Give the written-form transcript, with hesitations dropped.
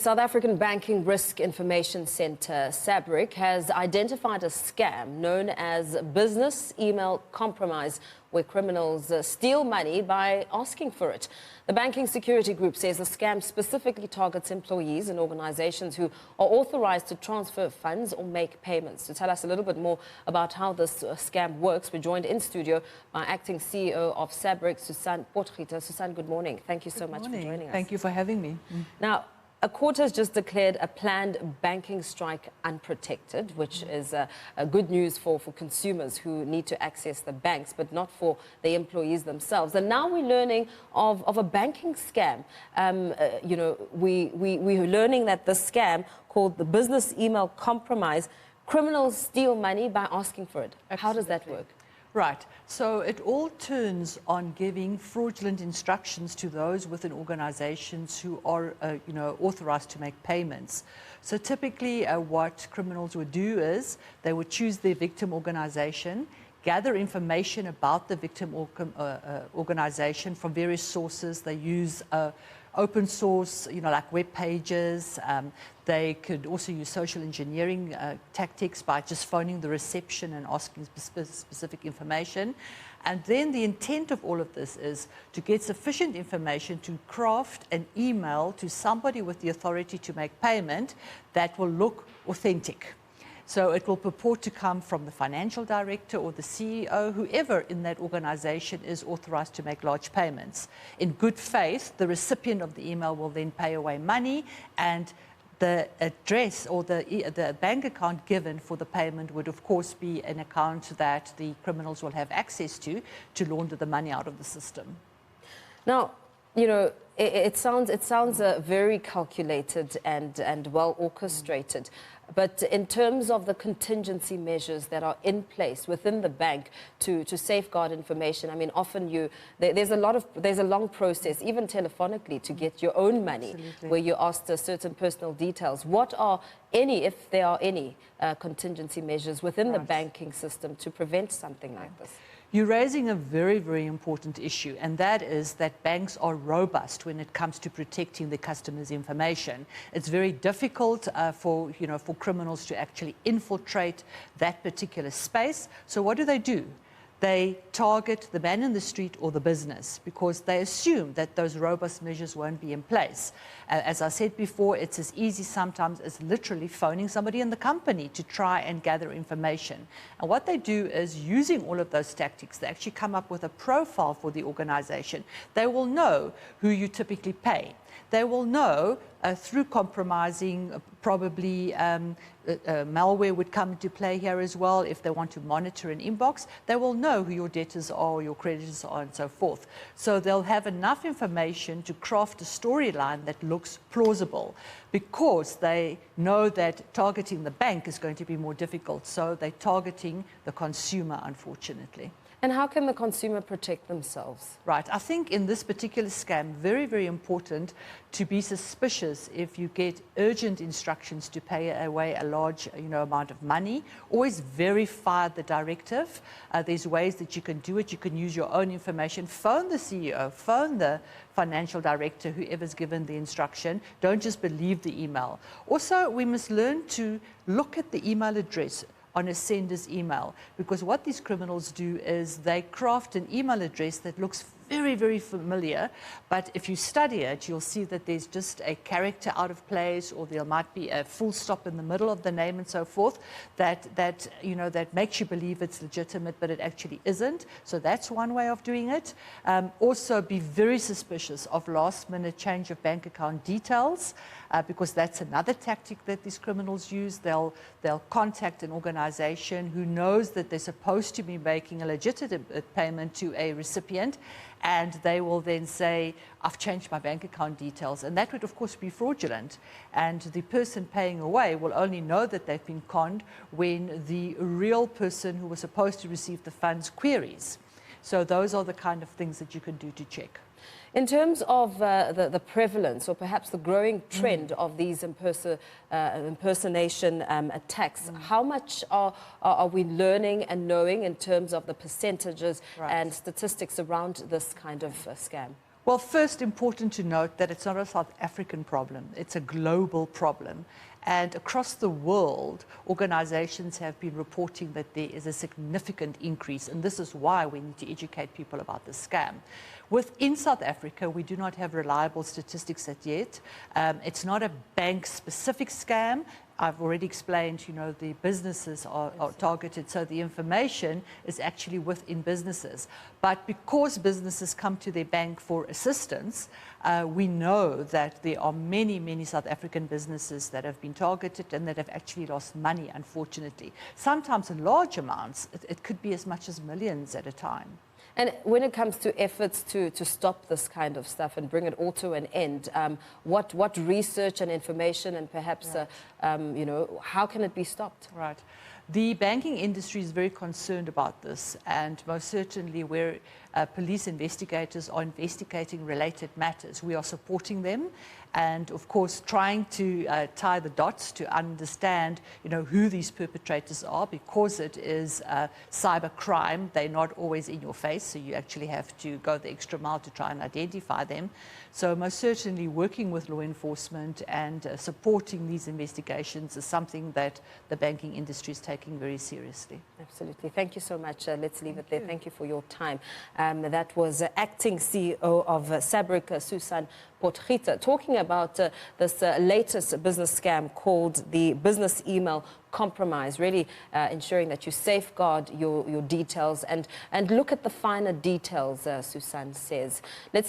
South African Banking Risk Information Centre, SABRIC, has identified a scam known as business email compromise, where criminals steal money by asking for it. The Banking Security Group says the scam specifically targets employees and organizations who are authorized to transfer funds or make payments. To tell us a little bit more about how this scam works, we're joined in studio by Acting CEO of SABRIC, Susan Potgieter. Susan, good morning. Thank you so much for joining us. Thank you for having me. Now, a court has just declared a planned banking strike unprotected, which is good news for consumers who need to access the banks, but not for the employees themselves. And now we're learning of a banking scam. We're learning that the scam called the business email compromise, criminals steal money by asking for it. Absolutely. How does that work? Right. So it all turns on giving fraudulent instructions to those within organizations who are, authorized to make payments. So typically what criminals would do is they would choose their victim organization, gather information about the victim organization from various sources. They use open source, like web pages. They could also use social engineering tactics by just phoning the reception and asking specific information. And then the intent of all of this is to get sufficient information to craft an email to somebody with the authority to make payment that will look authentic. So it will purport to come from the financial director or the CEO, whoever in that organization is authorized to make large payments. In good faith, the recipient of the email will then pay away money, and the address or the bank account given for the payment would of course be an account that the criminals will have access to launder the money out of the system. Now, it sounds very calculated and well orchestrated. But in terms of the contingency measures that are in place within the bank to safeguard information, I mean, often there's a long process, even telephonically, to get your own money. Absolutely. Where you're asked certain personal details. What are any, if there are any, contingency measures within the banking system to prevent something like this? You're raising a very, very important issue, and that is that banks are robust when it comes to protecting the customers' information. It's very difficult for criminals to actually infiltrate that particular space. So what do? They target the man in the street or the business because they assume that those robust measures won't be in place. As I said before, it's as easy sometimes as literally phoning somebody in the company to try and gather information. And what they do is, using all of those tactics, they actually come up with a profile for the organization. They will know who you typically pay. They will know through compromising, probably malware would come into play here as well. If they want to monitor an inbox, they will know who your debtors are, your creditors are, and so forth. So they'll have enough information to craft a storyline that looks plausible, because they know that targeting the bank is going to be more difficult. So they're targeting the consumer, unfortunately. And how can the consumer protect themselves? Right. I think in this particular scam, very, very important to be suspicious if you get urgent instructions to pay away a large amount of money. Always verify the directive. There's ways that you can do it. You can use your own information. Phone the CEO, phone the financial director, whoever's given the instruction. Don't just believe the email. Also, we must learn to look at the email address on a sender's email, because what these criminals do is they craft an email address that looks very, very familiar, but if you study it, you'll see that there's just a character out of place, or there might be a full stop in the middle of the name and so forth, that makes you believe it's legitimate, but it actually isn't. So that's one way of doing it. Also, be very suspicious of last-minute change of bank account details, because that's another tactic that these criminals use. They'll contact an organization who knows that they're supposed to be making a legitimate payment to a recipient, and they will then say, I've changed my bank account details. And that would, of course, be fraudulent. And the person paying away will only know that they've been conned when the real person who was supposed to receive the funds queries. So those are the kind of things that you can do to check. In terms of the prevalence, or perhaps the growing trend of these impersonation attacks, how much are we learning and knowing in terms of the percentages and statistics around this kind of scam? Well, first, important to note that it's not a South African problem, it's a global problem. And across the world, organizations have been reporting that there is a significant increase, and this is why we need to educate people about the scam. Within South Africa, we do not have reliable statistics yet. It's not a bank-specific scam. I've already explained, the businesses are targeted, so the information is actually within businesses. But because businesses come to their bank for assistance, we know that there are many, many South African businesses that have been targeted and that have actually lost money, unfortunately. Sometimes in large amounts, it could be as much as millions at a time. And when it comes to efforts to stop this kind of stuff and bring it all to an end, what research and information and perhaps, how can it be stopped? Right. The banking industry is very concerned about this, and most certainly where police investigators are investigating related matters, we are supporting them and, of course, trying to tie the dots to understand, who these perpetrators are, because it is cyber crime. They're not always in your face, so you actually have to go the extra mile to try and identify them. So most certainly working with law enforcement and supporting these investigations is something that the banking industry is taking very seriously. Absolutely. Thank you so much. Let's leave it there. Thank you for your time. That was acting CEO of Sabric, Susan Potgieter, talking about this latest business scam called the business email compromise, really ensuring that you safeguard your details and look at the finer details, Susan says. Let's now